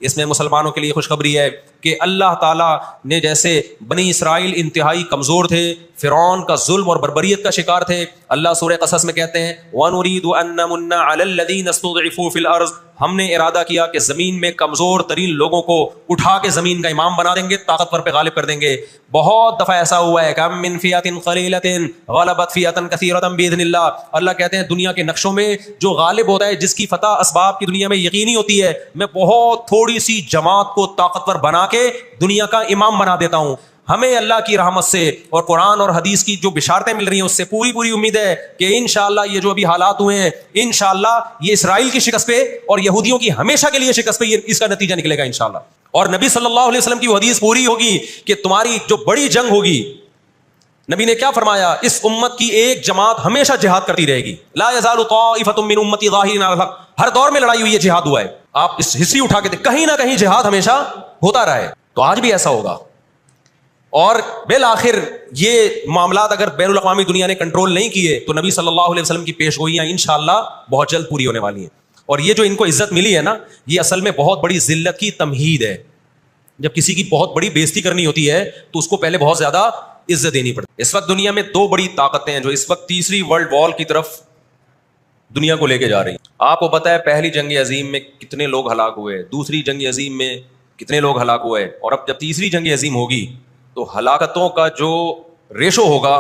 اس میں مسلمانوں کے لیے خوشخبری ہے کہ اللہ تعالیٰ نے جیسے بنی اسرائیل انتہائی کمزور تھے، فرعون کا ظلم اور بربریت کا شکار تھے، اللہ سورہ قصص میں کہتے ہیں وَنُرِيدُ أَن نَّمُنَّ عَلَى الَّذِينَ اسْتُضْعِفُوا فِي الْأَرْضِ، ہم نے ارادہ کیا کہ زمین میں کمزور ترین لوگوں کو اٹھا کے زمین کا امام بنا دیں گے، طاقتور پہ غالب کر دیں گے۔ بہت دفعہ ایسا ہوا ہے کہ مِن فِئَةٍ قَلِيلَةٍ غَلَبَتْ فِئَةً كَثِيرَةً بِإِذْنِ اللَّهِ، اللہ کہتے ہیں دنیا کے نقشوں میں جو غالب ہوتا ہے، جس کی فتح اسباب کی دنیا میں یقینی ہوتی ہے، میں بہت تھوڑی سی جماعت کو طاقتور بنا کے دنیا کا امام بنا دیتا ہوں۔ ہمیں اللہ کی رحمت سے اور قرآن اور حدیث کی جو بشارتیں مل رہی ہیں اس سے پوری امید ہے کہ انشاءاللہ یہ جو ابھی حالات ہوئے ہیں انشاءاللہ یہ اسرائیل کی شکست پہ اور یہودیوں کی ہمیشہ کے لیے شکست پہ اس کا نتیجہ نکلے گا انشاءاللہ۔ اور نبی صلی اللہ علیہ وسلم کی وہ حدیث پوری ہوگی کہ تمہاری جو بڑی جنگ ہوگی، نبی نے کیا فرمایا؟ اس امت کی ایک جماعت ہمیشہ جہاد کرتی رہے گی، لا یزال طائفۃ من امتی ظاہرین علی الحق، ہر دور میں لڑائی ہوئی ہے، جہاد ہوا ہے۔ آپ اس ہسٹری اٹھا کے دیکھ، کہیں نہ کہیں جہاد ہمیشہ ہوتا رہا ہے، تو آج بھی ایسا ہوگا۔ اور بالآخر یہ معاملات اگر بین الاقوامی دنیا نے کنٹرول نہیں کیے تو نبی صلی اللہ علیہ وسلم کی پیش گوئیاں انشاءاللہ بہت جلد پوری ہونے والی ہیں۔ اور یہ جو ان کو عزت ملی ہے نا، یہ اصل میں بہت بڑی ذلت کی تمہید ہے۔ جب کسی کی بہت بڑی بےزتی کرنی ہوتی ہے تو اس کو پہلے بہت زیادہ عزت دینی پڑتی ہے۔ اس وقت دنیا میں دو بڑی طاقتیں ہیں جو اس وقت تیسری ورلڈ وار کی طرف دنیا کو لے کے جا رہی ہیں۔ آپ کو پتہ ہے پہلی جنگ عظیم میں کتنے لوگ ہلاک ہوئے، دوسری جنگ عظیم میں کتنے لوگ ہلاک ہوئے، اور اب جب تیسری جنگ عظیم ہوگی تو ہلاکتوں کا جو ریشو ہوگا،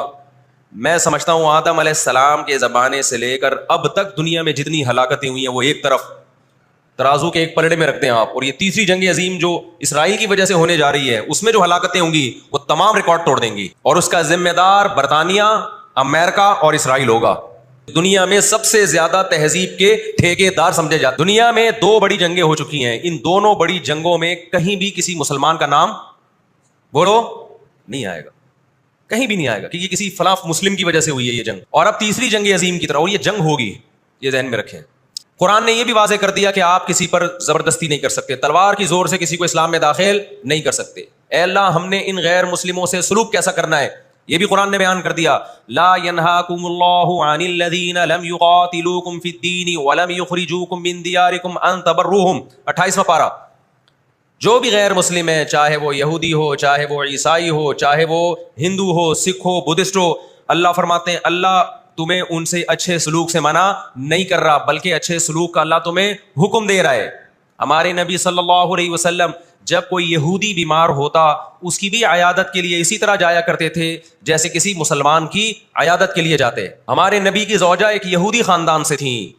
میں سمجھتا ہوں آدم علیہ السلام کے زمانے سے لے کر اب تک دنیا میں جتنی ہلاکتیں ہوئی ہیں وہ ایک طرف ترازو کے ایک پلڑے میں رکھتے ہیں آپ، اور یہ تیسری جنگ عظیم جو اسرائیل کی وجہ سے ہونے جا رہی ہے اس میں جو ہلاکتیں ہوں گی وہ تمام ریکارڈ توڑ دیں گی، اور اس کا ذمہ دار برطانیہ، امریکہ اور اسرائیل ہوگا۔ دنیا میں سب سے زیادہ تہذیب کے ٹھیکے دار سمجھے جاتے۔ دنیا میں دو بڑی جنگیں ہو چکی ہیں، ان دونوں بڑی جنگوں میں کہیں بھی کسی مسلمان کا نام بولو نہیں آئے گا، کہیں بھی نہیں آئے گا، کیونکہ کسی فلاں مسلم کی وجہ سے ہوئی ہے یہ جنگ۔ اور اب تیسری جنگ عظیم کی طرح، اور یہ جنگ ہوگی، یہ ذہن میں رکھیں۔ قرآن نے یہ بھی واضح کر دیا کہ آپ کسی پر زبردستی نہیں کر سکتے، تلوار کی زور سے کسی کو اسلام میں داخل نہیں کر سکتے۔ اے اللہ، ہم نے ان غیر مسلموں سے سلوک کیسا کرنا ہے یہ بھی قرآن نے بیان کر دیا۔ لا ينهاكم الله عن الذين لم يقاتلوكم في الدين ولم يخرجوكم من دياركم ان تبروهم، 28واں پارہ۔ جو بھی غیر مسلم ہے، چاہے وہ یہودی ہو، چاہے وہ عیسائی ہو، چاہے وہ ہندو ہو، سکھ ہو، بدھسٹ ہو، اللہ فرماتے ہیں اللہ تمہیں ان سے اچھے سلوک سے منع نہیں کر رہا، بلکہ اچھے سلوک کا اللہ تمہیں حکم دے رہا ہے۔ ہمارے نبی صلی اللہ علیہ وسلم جب کوئی یہودی بیمار ہوتا اس کی بھی عیادت کے لیے اسی طرح جایا کرتے تھے جیسے کسی مسلمان کی عیادت کے لیے جاتے۔ ہمارے نبی کی زوجہ ایک یہودی خاندان سے تھیں،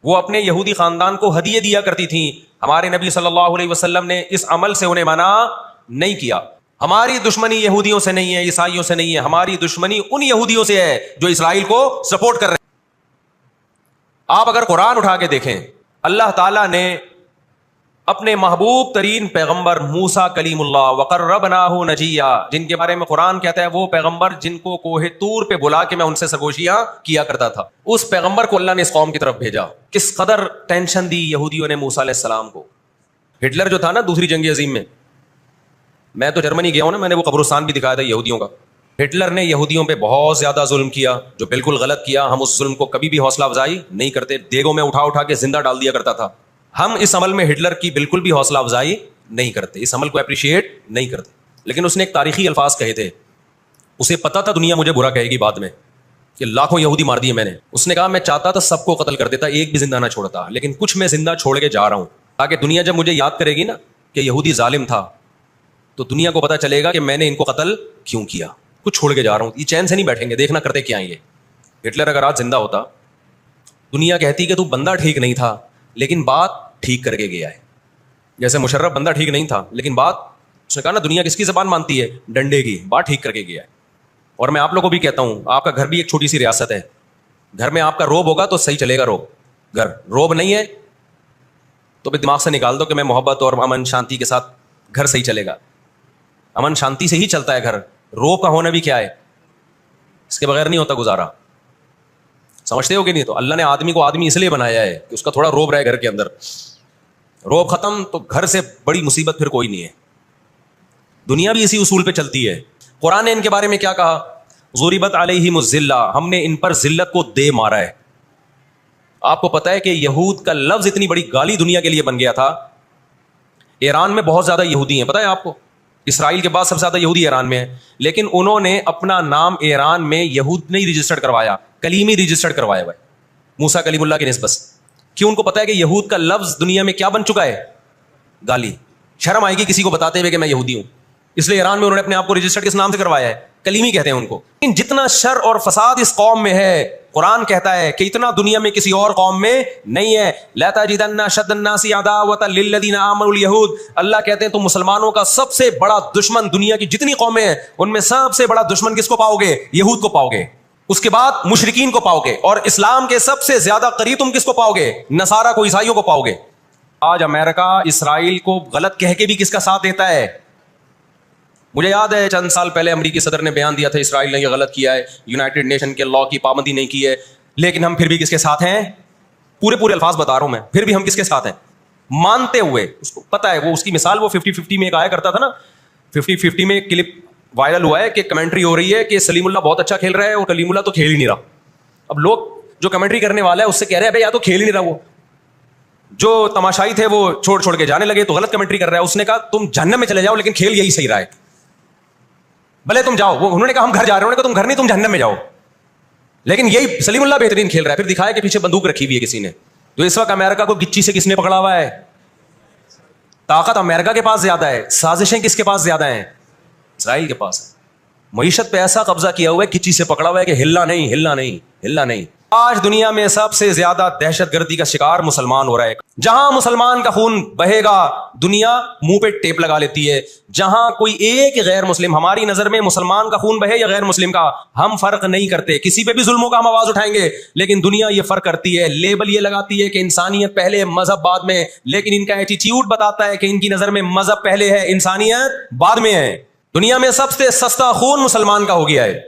وہ اپنے یہودی خاندان کو ہدیے دیا کرتی تھیں، ہمارے نبی صلی اللہ علیہ وسلم نے اس عمل سے انہیں منع نہیں کیا۔ ہماری دشمنی یہودیوں سے نہیں ہے، عیسائیوں سے نہیں ہے، ہماری دشمنی ان یہودیوں سے ہے جو اسرائیل کو سپورٹ کر رہے ہیں۔ آپ اگر قرآن اٹھا کے دیکھیں، اللہ تعالیٰ نے اپنے محبوب ترین پیغمبر موسیٰ کلیم اللہ وقربناہ نجیہ، جن کے بارے میں قرآن کہتا ہے وہ پیغمبر جن کو کوہ طور پہ بلا کے میں ان سے سرگوشیاں کیا کرتا تھا، اس پیغمبر کو اللہ نے اس قوم کی طرف بھیجا۔ کس قدر ٹینشن دی یہودیوں نے موسیٰ علیہ السلام کو۔ ہٹلر جو تھا نا دوسری جنگ عظیم میں، میں تو جرمنی گیا ہوں نا، میں نے وہ قبرستان بھی دکھایا تھا یہودیوں کا۔ ہٹلر نے یہودیوں پہ بہت زیادہ ظلم کیا، جو بالکل غلط کیا۔ ہم اس ظلم کو کبھی بھی حوصلہ افزائی نہیں کرتے، دیگوں میں اٹھا کے زندہ ڈال دیا کرتا تھا۔ ہم اس عمل میں ہٹلر کی بالکل بھی حوصلہ افزائی نہیں کرتے، اس عمل کو اپریشیٹ نہیں کرتے۔ لیکن اس نے ایک تاریخی الفاظ کہے تھے، اسے پتا تھا دنیا مجھے برا کہے گی بعد میں کہ لاکھوں یہودی مار دیے میں نے۔ اس نے کہا میں چاہتا تھا سب کو قتل کر دیتا، ایک بھی زندہ نہ چھوڑتا، لیکن کچھ میں زندہ چھوڑ کے جا رہا ہوں تاکہ دنیا جب مجھے یاد کرے گی نا کہ یہودی ظالم تھا تو دنیا کو پتا چلے گا کہ میں نے ان کو قتل کیوں کیا، کچھ چھوڑ کے جا رہا ہوں۔ یہ چین سے نہیں بیٹھیں گے، دیکھنا کرتے کیا ہیں یہ۔ ہٹلر اگر آج زندہ ہوتا، دنیا کہتی کہ تو بندہ ٹھیک نہیں تھا لیکن بات ٹھیک کر کے گیا ہے۔ جیسے مشرف بندہ ٹھیک نہیں تھا لیکن بات، اس نے کہا نا دنیا کس کی زبان مانتی ہے؟ ڈنڈے کی، بات ٹھیک کر کے گیا ہے۔ اور میں آپ لوگوں کو بھی کہتا ہوں، آپ کا گھر بھی ایک چھوٹی سی ریاست ہے، گھر میں آپ کا روب ہوگا تو صحیح چلے گا روب، گھر روب نہیں ہے تو بھی دماغ سے نکال دو کہ میں محبت اور امن شانتی کے ساتھ گھر صحیح چلے گا۔ امن شانتی سے ہی چلتا ہے گھر، روب کا ہونا بھی کیا ہے، اس کے بغیر نہیں ہوتا گزارا۔ سمجھتے ہو کہ نہیں؟ تو اللہ نے آدمی کو آدمی اس لیے بنایا ہے کہ اس کا تھوڑا روب رہے گھر کے اندر۔ روب ختم تو گھر سے بڑی مصیبت پھر کوئی نہیں ہے۔ دنیا بھی اسی اصول پہ چلتی ہے۔ قرآن نے ان کے بارے میں کیا کہا؟ ضربت علیہم الذلہ، ہم نے ان پر ذلت کو دے مارا ہے۔ آپ کو پتا ہے کہ یہود کا لفظ اتنی بڑی گالی دنیا کے لیے بن گیا تھا ایران میں بہت زیادہ یہودی ہیں، پتہ ہے آپ کو؟ اسرائیل کے بعد سب سے زیادہ یہودی ایران میں ہیں، لیکن انہوں نے اپنا نام ایران میں یہود نہیں رجسٹرڈ کروایا، کلیمی رجسٹرڈ کروایا ہوا ہے موسیٰ کلیم اللہ کی نسبت سے. کیوں؟ ان کو پتا ہے کہ یہود کا لفظ دنیا میں کیا بن چکا ہے؟ گالی. شرم آئے گی کسی کو بتاتے ہوئے کہ میں یہودی ہوں، اس لیے ایران میں انہوں نے اپنے آپ کو رجسٹرڈ کس نام سے کروایا ہے؟ کلیمی کہتے ہیں ان کو. لیکن جتنا شر اور فساد اس قوم میں ہے، قرآن کہتا ہے کہ اتنا دنیا میں کسی اور قوم میں نہیں ہے. لَتَجِدَنَّ أَشَدَّ النَّاسِ عَدَاوَةً لِلَّذِينَ آمَنُوا الْيَهُودَ. اللہ کہتے ہیں تم مسلمانوں کا سب سے بڑا دشمن، دنیا کی جتنی قومیں ہیں ان میں سب سے بڑا دشمن کس کو پاؤ گے؟ یہود کو پاؤ گے. اس کے بعد مشرکین کو پاؤ گے، اور اسلام کے سب سے زیادہ قریب تم کس کو پاؤ گے؟ نصارہ کو، عیسائیوں کو پاؤ گے. آج امریکہ اسرائیل کو غلط کہہ کے بھی کس کا ساتھ دیتا ہے؟ مجھے یاد ہے چند سال پہلے امریکی صدر نے بیان دیا تھا اسرائیل نے یہ غلط کیا ہے، یونائٹڈ نیشن کے لا کی پابندی نہیں کی ہے، لیکن ہم پھر بھی کس کے ساتھ ہیں؟ پورے الفاظ بتا رہا ہوں میں، پھر بھی ہم کس کے ساتھ ہیں؟ مانتے ہوئے. اس کو پتا ہے، وہ اس کی مثال وہ 50-50 میں ایک آیا کرتا تھا نا، 50-50 میں ایک کلپ وائرل ہوا ہے کہ کمنٹری ہو رہی ہے کہ سلیم اللہ بہت اچھا کھیل رہا ہے اور کلیم اللہ تو کھیل ہی نہیں رہا. اب لوگ جو کمنٹری کرنے والا ہے اس سے کہہ رہے ہیں بھائی یا تو کھیل ہی نہیں رہا، وہ جو تماشائی تھے وہ چھوڑ کے جانے لگے تو غلط کمنٹری کر رہا ہے. اس نے کہا تم جہنم میں چلے جاؤ لیکن کھیل یہی صحیح رہا ہے، بھلے تم جاؤ. وہ انہوں نے کہا ہم گھر جا رہے ہیں، تم گھر نہیں، تم جہنم میں جاؤ، لیکن یہی سلیم اللہ بہترین کھیل رہا ہے. پھر دکھایا کہ پیچھے بندوق رکھی ہوئی ہے کسی نے. تو اس وقت امریکہ کو گچی سے کس نے پکڑا ہوا ہے؟ طاقت امریکہ کے پاس زیادہ ہے، سازشیں کس کے پاس زیادہ ہیں؟ اسرائیل کے پاس ہے. معیشت پہ ایسا قبضہ کیا ہوا ہے، گچی سے پکڑا ہوا ہے کہ ہلنا نہیں ہلنا نہیں ہلنا نہیں. آج دنیا میں سب سے زیادہ دہشت گردی کا شکار مسلمان ہو رہا ہے. جہاں مسلمان کا خون بہے گا دنیا منہ پہ ٹیپ لگا لیتی ہے. جہاں کوئی ایک غیر مسلم، ہماری نظر میں مسلمان کا خون بہے یا غیر مسلم کا، ہم فرق نہیں کرتے، کسی پہ بھی ظلموں کا ہم آواز اٹھائیں گے. لیکن دنیا یہ فرق کرتی ہے، لیبل یہ لگاتی ہے کہ انسانیت پہلے مذہب بعد میں، لیکن ان کا ایٹیٹیوڈ بتاتا ہے کہ ان کی نظر میں مذہب پہلے ہے، انسانیت بعد میں ہے. دنیا میں سب سے سستا خون مسلمان کا ہو گیا ہے.